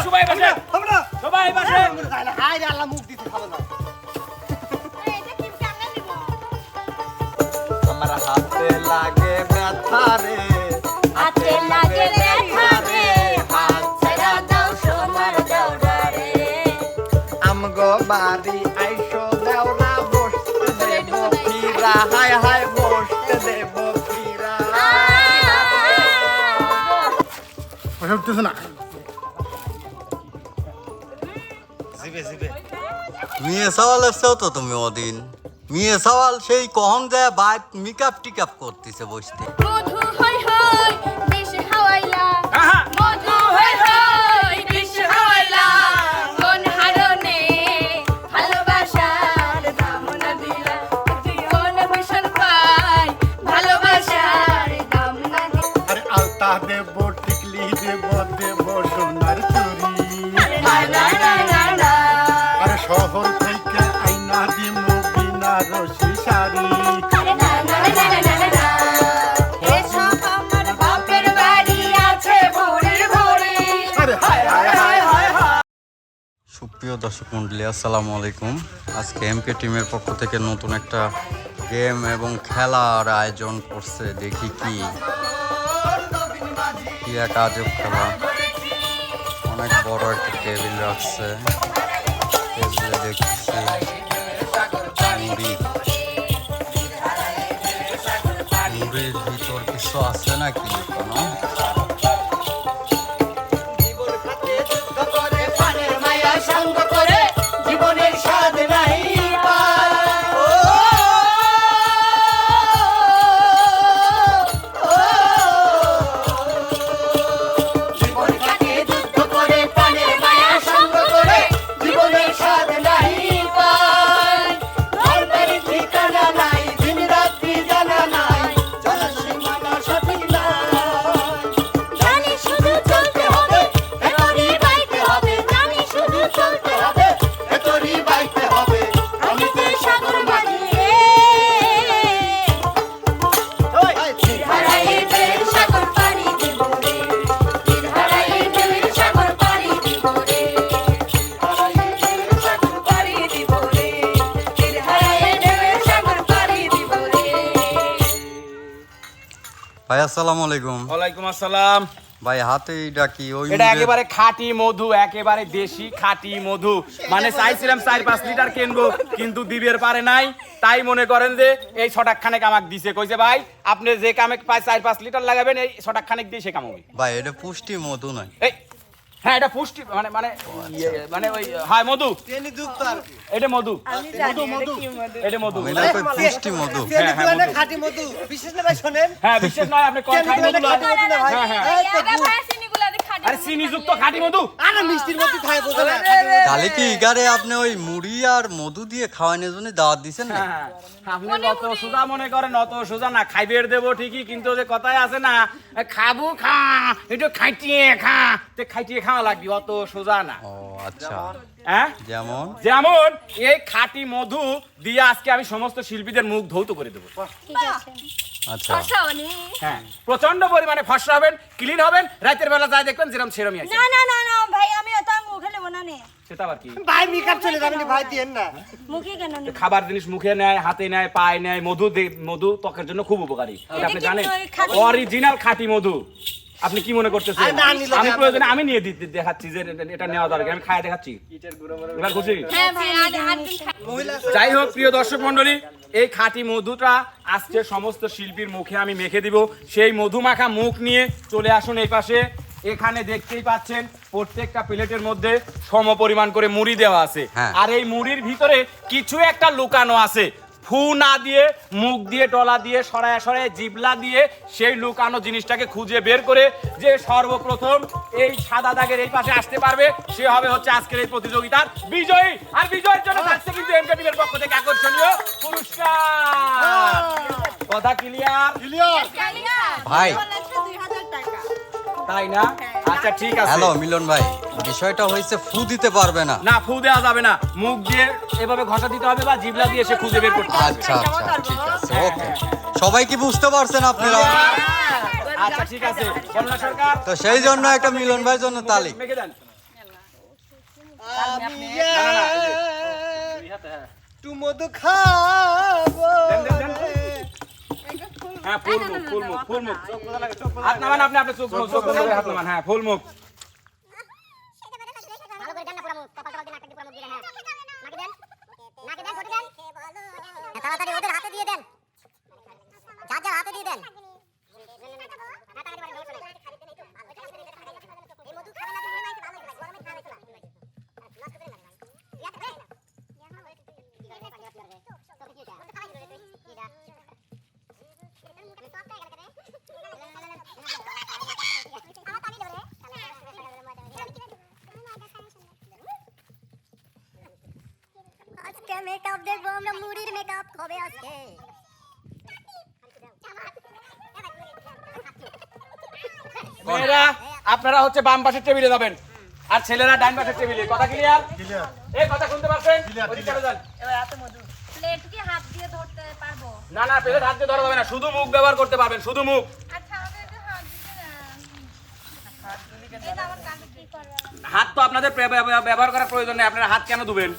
সবাই বসে সবাই বসে আয় রে আল্লাহ মুখ দিতে খাবে না আমার হাতে লাগে ব্যথা রে হাতে লাগে ব্যথা রে হাত ছেড়া দাও সোনার দেওরা রে আমগো বাড়ি আইসো দেওরা বসতে দেব ফিরা হায় হায় বসতে দেব ফিরা বুঝতেছ না মেয়ে সওয়াল এসছেও তো তুমি ওদিন মেয়ে সওয়াল সেই কখন যায় বাইক মেকআপ টিকআপ করতেছে বসতে মধু হই হই বিষ হাওয়াইলা আহা মধু হই হই বিষ হাওয়াইলা কোন হারনে ভালোবাসার দাম না দিলা কোন ভীষণ পাই ভালোবাসার দাম না দিলা আরে আলতা দেব টিকলি দেব দেব সোনার চুরি না না না না না আরে শহর থেকে আইনা দিমু বিনা রশি শাড়ি আরে না না না না না না এসব আমার বাপের বাড়ি আছে ভোরে ভোরে আরে হায় হায় হায় হায় হায় সুপ্রিয় দর্শক মণ্ডলী আসসালামু আলাইকুম আজকে এমকে টিমের পক্ষ থেকে নতুন একটা গেম এবং খেলার আয়োজন করছে দেখি কি এক আজব খেলা অনেক বড় একটা টেবিল রাখছে টেবিলে দেখছি মুড়ি মুড়ির ভিতর কিছু আছে নাকি কোনো মায়া সঙ্গ করে জীবনের স্বাদ নাই জীবন কাটে যুদ্ধ করে প্রাণের মায়া সঙ্গ করে জীবনের স্বাদ নাই পায় ধর্মের ঠিকানা নাই দিন রাত্রি জানা নাই চলার সীমানা সঠিক নাই জানি শুধু চলতে হবে এতরি বাইতে হবে জানি শুধু চলতে হবে এতরি বাইতে হবে আমি যে সাগর মাঝি হারাইবে সাগর পানি দিব রে হারাইবে সাগর পানি দিব রে হারাইবে সাগর পানি দিব রে হারাইবে সাগর পানি দিব রে ভাই আসসালামু আলাইকুম ওয়ালাইকুম আসসালাম ভাই হাতে এটা কি ওই এটা একেবারে খাঁটি মধু একেবারে দেশি খাঁটি মধু মানে চাইছিলাম 4-5 লিটার কিনবো কিন্তু দিবের পারে নাই তাই মনে করেন যে এই ছটাক খানেক আমাকে দিছে কইছে ভাই আপনি যে কামে 4-5 লিটার লাগাবেন এই ছটাক খানেক দিয়ে সে কামাবে ভাই এটা পুষ্টি মধু নয় এই হ্যাঁ এটা পুষ্টি মানে মানে মানে ওই হ্যাঁ মধু এটা মধু এটা মধু আমি না কই পুষ্টি মধু হ্যাঁ হ্যাঁ মধু। খাঁটি মধু বিশেষ না ভাই শোনেন হ্যাঁ বিশেষ নয় আপনি কোন খাঁটি মধু লয়? হ্যাঁ হ্যাঁ আরে চিনিযুক্ত খাঁটি মধু আরে মিষ্টির মধ্যে থাকে বোঝা না তাহলে কি ইগারে আপনি ওই মুড়ি আর মধু দিয়ে খাওয়ানোর জন্য দাওয়াত দিছেন না হ্যাঁ, আপনি অত সোজা মনে করেন অত সোজা না খাইবের দেবো ঠিকই কিন্তু যে কথায় আছে না খাবো খা একটু খাইটিয়ে খা তে খাইটিয়ে খাওয়া লাগবে অত সোজা না ও আচ্ছা হ্যাঁ যেমন যেমন এই খাঁটি মধু দিয়ে আজকে আমি সমস্ত শিল্পীদের মুখ ধৌত করে দেবো ঠিক আছে আচ্ছা হ্যাঁ প্রচন্ড পরিমাণে ফর্সা হবেন ক্লিন হবেন রাতের বেলা যাই দেখবেন যেরকম সেরমই আছে না না না না ভাই আমি অত মুখে নেব না নে সেটা আবার কি ভাই মেকআপ চলে যাবেন ভাই দিয়েন না মুখে কেন নেব খাবার জিনিস মুখে নেয় হাতে নেয় পায়ে নেয় মধু ত্বকের জন্য খুব উপকারী এটা আপনি জানেন অরিজিনাল খাঁটি মধু আপনি কি মনে করতেছেন আরে না নিলে আমি প্রয়োজনে আমি নিয়ে দেখাচ্ছি যে এটা নেওয়া দরকার আমি খায় দেখাচ্ছি এবার খুশি হ্যাঁ ভাই হাত দিন যাই হোক প্রিয় দর্শক মন্ডলী এই খাঁটি মধুটা আজকে সমস্ত শিল্পীর মুখে আমি মেখে দিব সেই মধু মাখা মুখ নিয়ে চলে আসুন এই পাশে এখানে দেখতেই পাচ্ছেন প্রত্যেকটা প্লেটের মধ্যে সম পরিমাণ করে মুড়ি দেওয়া আছে হ্যাঁ। আর এই মুড়ির ভিতরে কিছু একটা লুকানো আছে ফু না দিয়ে মুখ দিয়ে টলা দিয়ে সরায় সরায় জিবলা দিয়ে সেই লুকানো জিনিসটাকে খুঁজে বের করে যে সর্বপ্রথম এই সাদা দাগের এই পাশে আসতে পারবে সে হবে হচ্ছে আজকের এই প্রতিযোগিতার বিজয়ী আর বিজয়ের জন্য থাকছে কিন্তু এমকে টিমের পক্ষ থেকে আকর্ষণীয় পুরস্কার কথা ক্লিয়ার ভাই 2000 টাকা তাই না আচ্ছা ঠিক আছে হ্যালো মিলন ভাই বিষয়টা হয়েছে ফু দিতে পারবে না না ফু দেওয়া যাবে না মুখ দিয়ে এভাবে ঘষা দিতে হবে বা জিবলা দিয়ে সে খুঁজে বের করতে হবে আচ্ছা আচ্ছা ঠিক আছে ওকে সবাই কি বুঝতে পারছেন আপনারা আচ্ছা ঠিক আছে কমলা সরকার তো সেই জন্য একটা মিলন ভাইয়ের জন্য তালি মেখে দেন আমি না, না, এই যে, দুই হাতে, হ্যাঁ। একটু মধু খাবো দেন, দেন, দেন। হ্যাঁ, ফুল মুখ, ফুল মুখ, ফুল মুখ। হাত নামান, আপনি আপনার চোখ মুখ, চোখ মুখ করে হাত নামান, হ্যাঁ, ফুল মুখ। ভালো করে দেন না পুরো মুখ, কপাল কপাল দিয়ে নাকটা দিয়ে পুরো মুখ দিয়ে দেন, হ্যাঁ। নাকে দেন, নাকে দেন, ঠোঁটে দেন। হ্যাঁ, তাড়াতাড়ি ওদের হাতে দিয়ে দেন, যার যার হাতে দিয়ে দেন। হ্যাঁ, তাড়াতাড়ি বাড়ি ধরে চলে। এই মধু খাবে না, তুমি মাইতে ভালো লাগে, গরমে খাবে চলা। নষ্ট করে না ইয়াতে খাই না। তো কি এটা? তো খাই দিলে তুই কি এটা? আমি তো আপটাই গেল করে। আমার পানি ধরে। আজকে মেকআপ দেখবো আমরা, মুড়ির মেকআপ হবে আজকে। মেয়েরা আপনারা হচ্ছে বাম পাশের টেবিলে যাবেন আর ছেলেরা ডান পাশের টেবিলে। কথা ক্লিয়ার? ক্লিয়ার। এই কথা শুনতে পাচ্ছেন? Clear, ওদিকে চলে যান। প্লেট কি হাত দিয়ে ধরতে পারবো? না না, পেলে হাত দিয়ে ধরা যাবে না, শুধু মুখ ব্যবহার করতে পারবেন, শুধু মুখ। আচ্ছা আমাদের তো হাত দিতে না। এটা আমার কাছে কি করবে? হাত তো আপনাদের ব্যবহার করার প্রয়োজন নেই, আপনারা হাত কেন ধুবেন?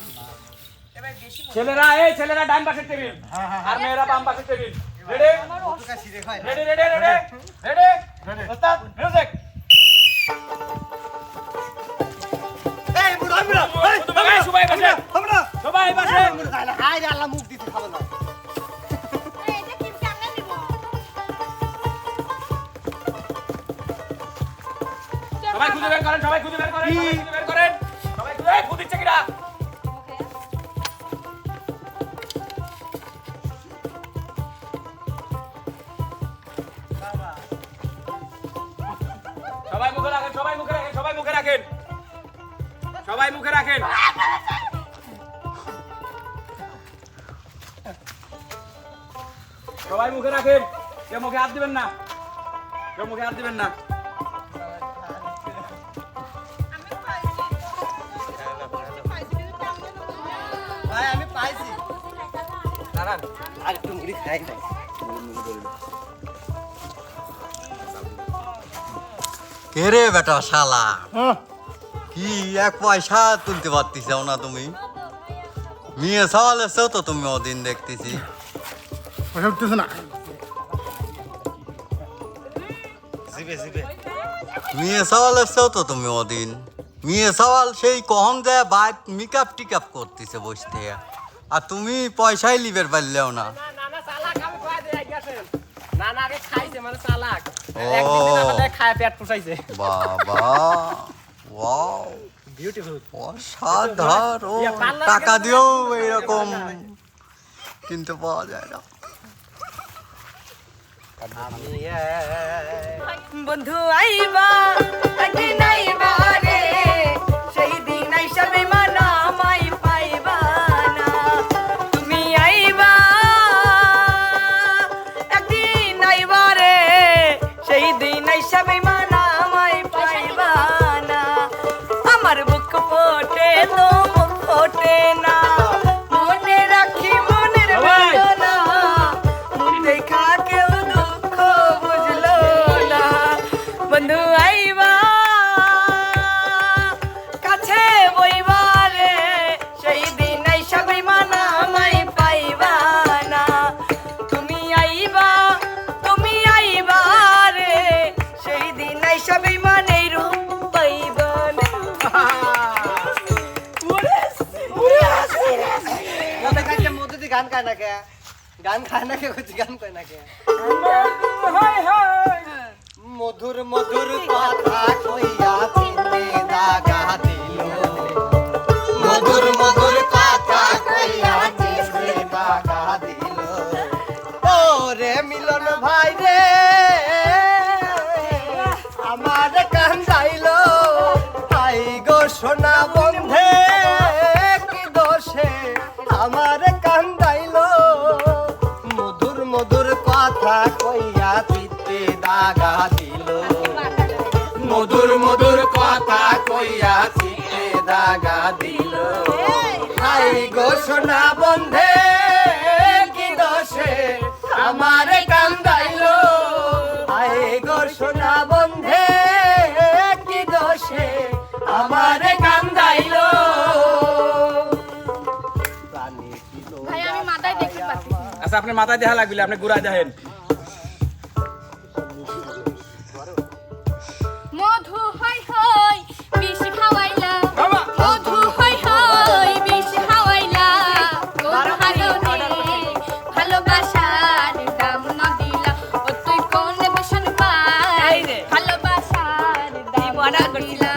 ছেলেরা, এই ছেলেরা ডান পাশের টেবিল আর মেয়েরা বাম পাশের table. Ready ready ready ready ready ওস্তাদ মিউজিক। এই বুড়া বুড়া এই সবাই বসে, আমরা সবাই বসে। আয় রে আল্লাহ মুখ দিতে খাবে না এটা কি কেমনে নিব? সবাই খুঁজে বের করেন, সবাই খুঁজে বের করেন, সবাই খুঁজে বের করেন, সবাই খুঁজে, এই খুঁদিচ্ছে কিরা? সবাই মুখে রাখেন, সবাই মুখে রাখেন, সবাই মুখে রাখেন, সবাই মুখে রাখেন। সবাই মুখে রাখেন, কেউ মুখে হাত দিবেন না, কেউ মুখে হাত দিবেন না। ভাই আমি পাইছি দাঁড়ান আর একটু মুড়ি খাই না কে রে বেটা শালা, হ্যাঁ, কি এক পয়সা তুলতে পারতিসাও না তুমি? মেয়ে সওয়াল এসেও তো তুমি ওদিন দেখতেছি। পয়সা উঠতেছে না। জিবে জিবে মেয়ে সওয়াল এসেও তো তুমি ওদিন। মেয়ে সওয়াল সেই কখন যায় বাইক মেকআপ টিকআপ করতেছে বসতে, আর তুমি পয়সাই লিবের পারলেও না। নানা চালাক, আমি কয়ে দেই গেছেন। নানা আগে খাইছে মানে চালাক। ও। একদিন দিন আমাদের খায় পেট পুষাইছে। বাবা, ওয়াও, বিউটিফুল অসাধারণ। ইয়া, পার্লারে টাকা গেলে দিয়েও না, এইরকম কিনতে পাওয়া যায় না। বন্ধু আইবা একদিন আইবা রে, সেই দিন আইসা বেমানা আমায় পাইবা না। তুমি আইবা একদিন আইবা রে, সেই দিন আইসা বেমানা আমায় পাইবা না। আমার বুক ফোটে তো মুখ ফোটে না, মনে রাখি মনের বেদনা, মুখ দেখা কেউ দুঃখ বুঝলো না। বন্ধু আইবা কাছে বইবা রে, সেই দিন আইসা বেমানা আমায় পাইবা না। তুমি আইবা রে, সেই দিন আইসা বেমানে রূপ পাইবা না। মধ্যে কাটে মধ্যে দিয়ে গান খায় না কে গান খায় না কে কুছ গান কয় না কে মধুর মধুর কথা কইয়া চিনে দাগা দিল মধুর মধুর কথা কইয়া চিনে দাগা দিল ও রে মিলন ভাই রে আমার কান্দাইলো আই গো সোনা বন্ধে কি দোষে আমার কান্দাইলো মধুর মধুর কথা কইয়া চিতে দাগা দিল মধুর মধুর কথা কইয়া চিতে দাগা দিল আই গো সোনা বন্ধে কি দোষে আমার কান্দাইলো আই গো সোনা বন্ধে কি দোষে আমার কান্দাইলো আচ্ছা আপনি মাথায় দেখা লাগবে আপনি ঘুরায় দেখেন। মধু হই হই বিষ খাওয়াইলা বাবা। মধু হই হই বিষ খাওয়াইলা কোন হারনে ভালোবাসার দাম না দিলা ও তুই কোন ভীষণ পাই ভালোবাসার দাম না দিলা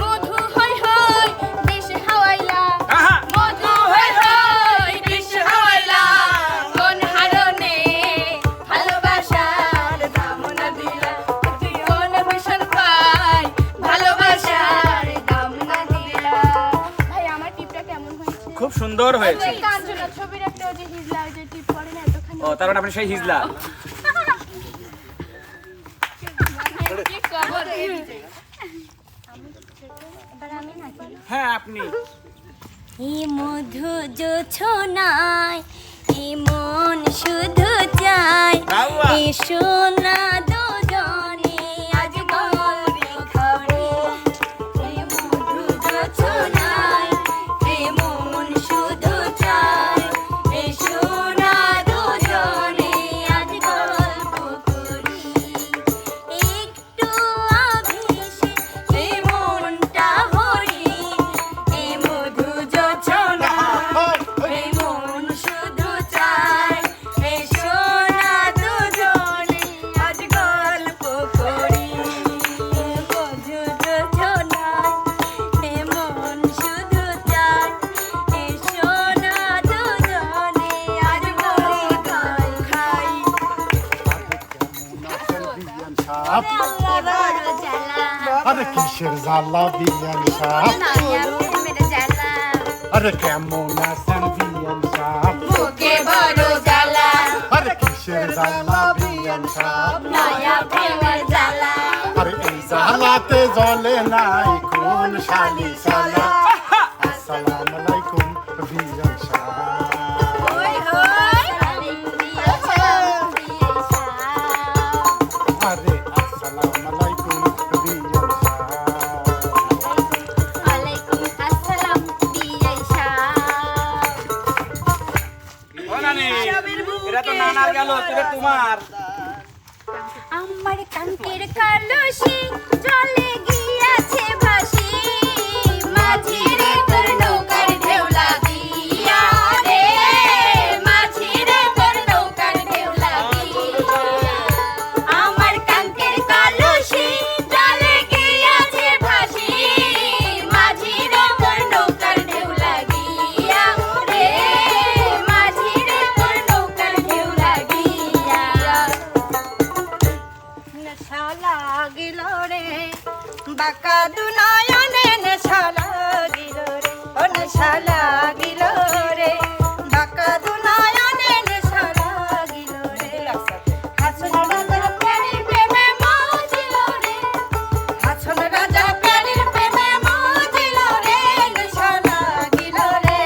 মধু হই হই বিষ খাওয়াইলা আহা। মধু হই হই বিষ খাওয়াইলা কোন হারনে ভালোবাসার দাম না দিলা তুই কোন ভীষণ পাই ভালোবাসার দাম না দিলা। ভাই আমার টিপটা কেমন হয়েছে? খুব সুন্দর হয়েছে। ওই কাঞ্চনা ছবির একটা ওই যে হিজলা ওই যে টিপ করে না এতখানি। ও তার মানে আপনি সেই হিজলা। কি খবর এই যে? এবার আমি নাকি হ্যাঁ আপনি। এই মধু জোছনায় এই মন শুধু চায় বাবা। এই সোনা দুজনে আজ গল্প করে এই মধু জোছনায় এই মন শুধু চায় এই সোনা দুজনে আজ গল্প করি একটু আবেশে এই মনটা ভরি এই মধু জোছনা এই মন শুধু চায় এই সোনা দুজনে আজ গল্প করি মধু জোছনা এই মন শুধু চায় এই সোনা দুজনে আজ গল্প খাই বিয়ান সাপ বড় জ্বালা আরে কিসের জ্বালা বিয়ান সাপ মেরে জ্বালা আরে কেমন আছেন বিয়ান সাপ বুকে বড় জ্বালা আরে কিসের জ্বালা বিয়ান সাপ নয়া প্রেমের জ্বালা আরে এই জ্বালাতে জ্বলে নাই কোন শালি শালা আসসালামু আলাইকুম বিয়ান সাপ ওই হই আরে আসসালামু আলাইকুম বিয়ান সাপ আলাইকুম আসসালাম বিয়াইশা ও নানি এটা তো নানার গেল এটা তোমার। আমার কান্তের কালসি জলে গিয়াছে ভাসি মাঝি রে তোর নৌকার ঢেউ লাগিয়া রে মাঝি রে তোর নৌকার ঢেউ লাগিয়া আমার কান্তের কালসি জলে গিয়াছে ভাসি মাঝি রে তোর নৌকার ঢেউ লাগিয়া রে মাঝি রে তোর নৌকার ঢেউ লাগিয়া নেশা লাগিল রে বাঁকা দুনয়নে নেশা লাগিল রে ও নেশা লাগিল রে বাঁকা দুনয়নে নেশা লাগিল রে হাসন রাজার প্যারির প্রেমে মজিল রে হাসন রাজার প্যারির প্রেমে মজিল রে নেশা লাগিল রে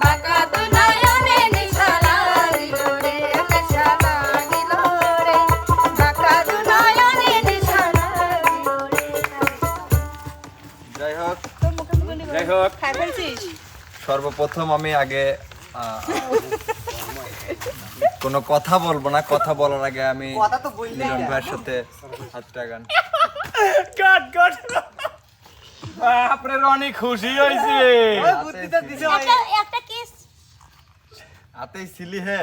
বাঁকা দুনয়নে নেশা লাগিল রে নেশা লাগিল রে বাঁকা দুনয়নে নেশা লাগিল রে। যাই হোক যাই হোক খাই ফেলছিস? সর্বপ্রথম আমি আগে কোনো কথা বলবো না, কথা বলার আগে আমি কথা তো বললেই লিটন না। ভাইয়ের সাথে হাতটা গান কাট কাট আপনার অনেক খুশি হয়েছে। বুদ্ধিটা দিছে ভাই। একটা কিস হাতেই ছিলি হে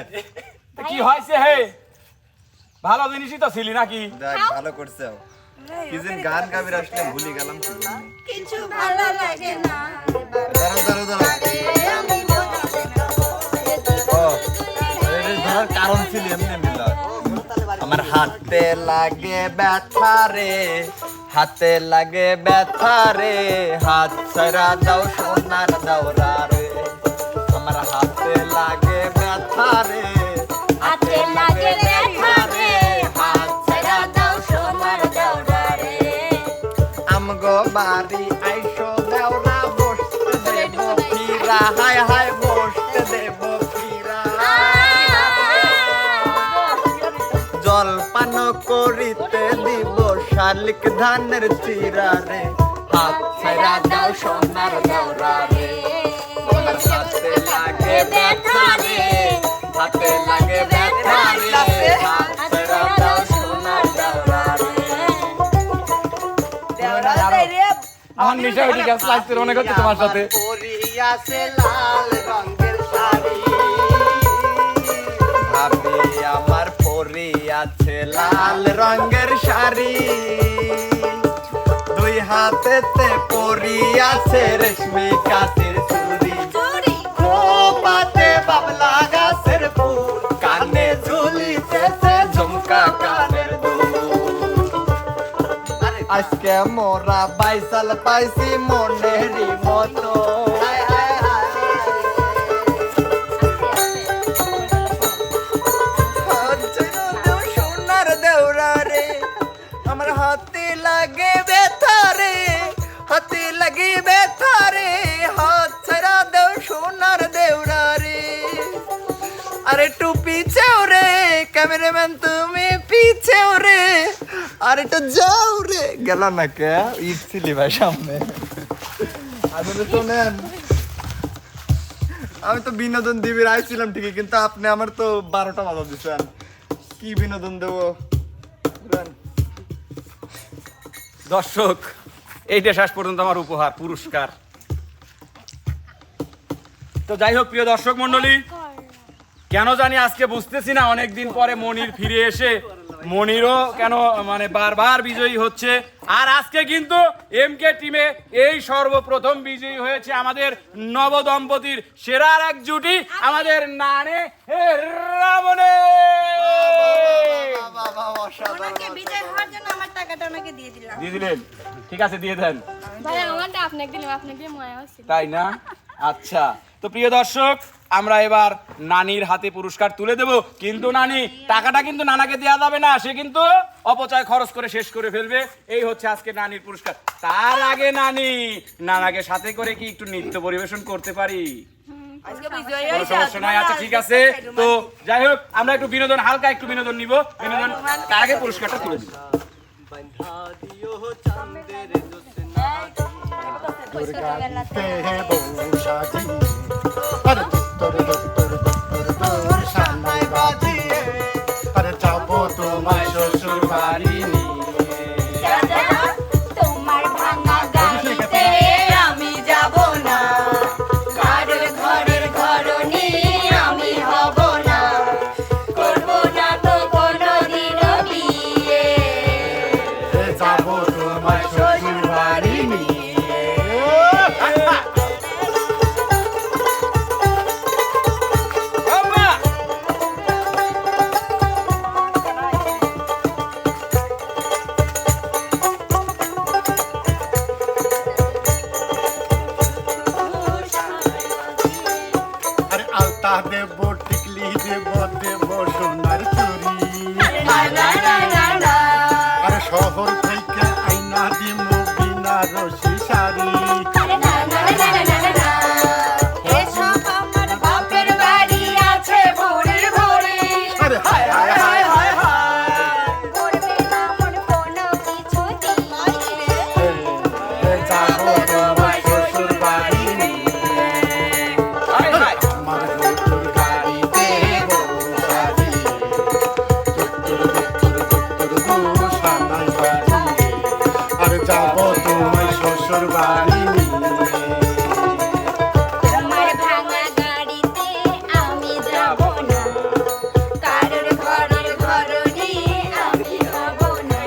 তা কি হয়েছে হে ভালো জিনিসই তো ছিলি নাকি? দেখ ভালো করছে কি যেন গান গাবির আসলে ভুলে গেলাম কি বলবো। কিছু ভালো লাগে না দাঁড়াও দাঁড়াও দাঁড়াও আমি বোঝাতে না ও এই ধরার কারণ ছিল এমনি মিলা আমার হাতে লাগে ব্যথা রে হাতে লাগে ব্যথা রে হাত ছাড়া দাও সোনার দাওরা রে আমার হাতে লাগে ব্যথা রে হাতে লাগে ব্যথা রে হাত ছাড়া দাও সোনার দাওরা রে আমগো বাড়ি আইসো দেওরা বসতে দেব ফিরা হায় হায় বসতে দেব ফিরা জলপান করিতে দিব শালিক ধানের চিরা রে হাত ছাড়া দাও সোনার দাওরা রে আমার হাতে লাগে ব্যথা রে হাতে লাগে ব্যথা রে হাত ছেড়ে দাও সোনার দেওরা রে দেওরা দেই রে আমার নেশা উঠে গেছে লাগছে অনেক হচ্ছে তোমার সাথে পরিয়াছে লাল রঙের শাড়ি ভাবি আমার পরি আছে লাল রঙের শাড়ি দুই হাতেতে পরি আছে রেশমি কাচের চুড়ি খোপাতে বাবলা গাছের ফুল কানে ঝুলিতেছে ঝুমকা কানের দুল আজকে মোরা বাইসাল পাইছি মনেরই মতো সোনার দেওরা রে আমার হাতে লাগে ব্যথা রে হাতে লাগে ব্যথা রে হাত ছাড়া দেও সোনার দেওরা রে আর একটু পিছেও রে ক্যামেরাম্যান তুমি পিছেও রে আর একটু যাও রে গেল না কে ইচ্ছিলি ভাই সামনে আসলে শোনেন আমি তো বিনোদন দিবির আইছিলাম ঠিকই কিন্তু আপনি আমার তো 12টা বাজা দিচ্ছেন কি বিনোদন দেবো দর্শক এইটা শেষ পর্যন্ত আমার উপহার পুরস্কার তো যাই হোক প্রিয় দর্শক মন্ডলী কেন জানি আজকে বুঝতেছি না অনেকদিন পরে মনির ফিরে এসে মনিরও কেন মানে বারবার বিজয়ী হচ্ছে আর আজকে কিন্তু এমকে টিমে এই সর্বপ্রথম বিজয়ী হয়েছে আমাদের নবদম্পতির সেরা আর এক জুটি আমাদের নানে রামনে ওনাকে বিজয় হওয়ার জন্য আমার টাকাটা ওনাকে দিয়ে দিলাম দিয়ে দিলেন ঠিক আছে দিয়ে দেন ভাই আমারটা আপনাকে দিলাম আপনাকে দিয়ে ময়া হচ্ছে তাই না আচ্ছা তো প্রিয় দর্শক আমরা এবার নানির হাতে পুরস্কার তুলে দেব কিন্তু নানি টাকাটা কিন্তু নানাকে দেওয়া যাবে না সে কিন্তু অপচয় খরচ করে শেষ করে ফেলবে এই হচ্ছে আজকে নানির পুরস্কার তার আগে নানি নানাকে সাথে করে কি একটু নৃত্য পরিবেশন করতে পারি আজকে বিজয় কোনো সমস্যা নাই আচ্ছা ঠিক আছে তো যাই হোক আমরা একটু বিনোদন হালকা একটু বিনোদন নিব বিনোদন তার আগে পুরস্কারটা তুলে দিব তে বউ সাজি আরে তোর সামনে বাজি আরে যাবো তোমার শ্বশুর বাড়ি তোমার ভাঙা গাড়িতে আমি যাব না কারোর ঘরের ঘরনি আমি হব না করব না তো কোনোদিনও বিয়ে যাবো তোমার শ্বশুর বাড়ি নিয়ে আরে আলতা দেব টিকলি দেব সোনার চুরি আরে শহর থেকে আইনা দিব বিনারসি শাড়ি এসব আমার বাপের বাড়ি আছে ভরে ভরে আরে হায় হায় হায় হায় হায় করবে না মন কোনো কিছু দিয়ে যাবো তোমার শ্বশুর বাড়ি নিয়ে আমার শ্বশুর বাড়িতে বউ সাজি সানাই বাজি আরে যাবো তোমার শ্বশুর বাড়ি নিয়ে তোমার ভাঙা গাড়িতে আমি যাব না কারোর ঘরের ঘরনি আমি হব না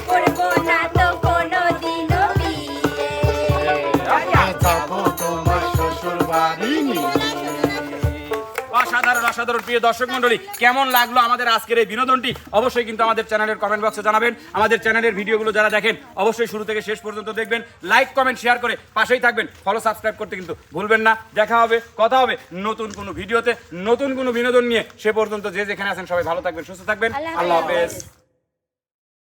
করব না তো কোনোদিনও বিয়ে যাবো তোমার শ্বশুর বাড়ি নিয়ে অসাধারণ অসাধারণ প্রিয় দর্শক মন্ডলী কেমন লাগলো আমাদের আজকের এই বিনোদনটি অবশ্যই কিন্তু আমাদের চ্যানেলের কমেন্ট বক্সে জানাবেন আমাদের চ্যানেলের ভিডিওগুলো যারা দেখেন অবশ্যই শুরু থেকে শেষ পর্যন্ত দেখবেন লাইক কমেন্ট শেয়ার করে পাশেই থাকবেন ফলো সাবস্ক্রাইব করতে কিন্তু ভুলবেন না দেখা হবে কথা হবে নতুন কোনো ভিডিওতে নতুন কোনো বিনোদন নিয়ে সে পর্যন্ত যে যেখানে আছেন সবাই ভালো থাকবেন সুস্থ থাকবেন আল্লাহ হাফেজ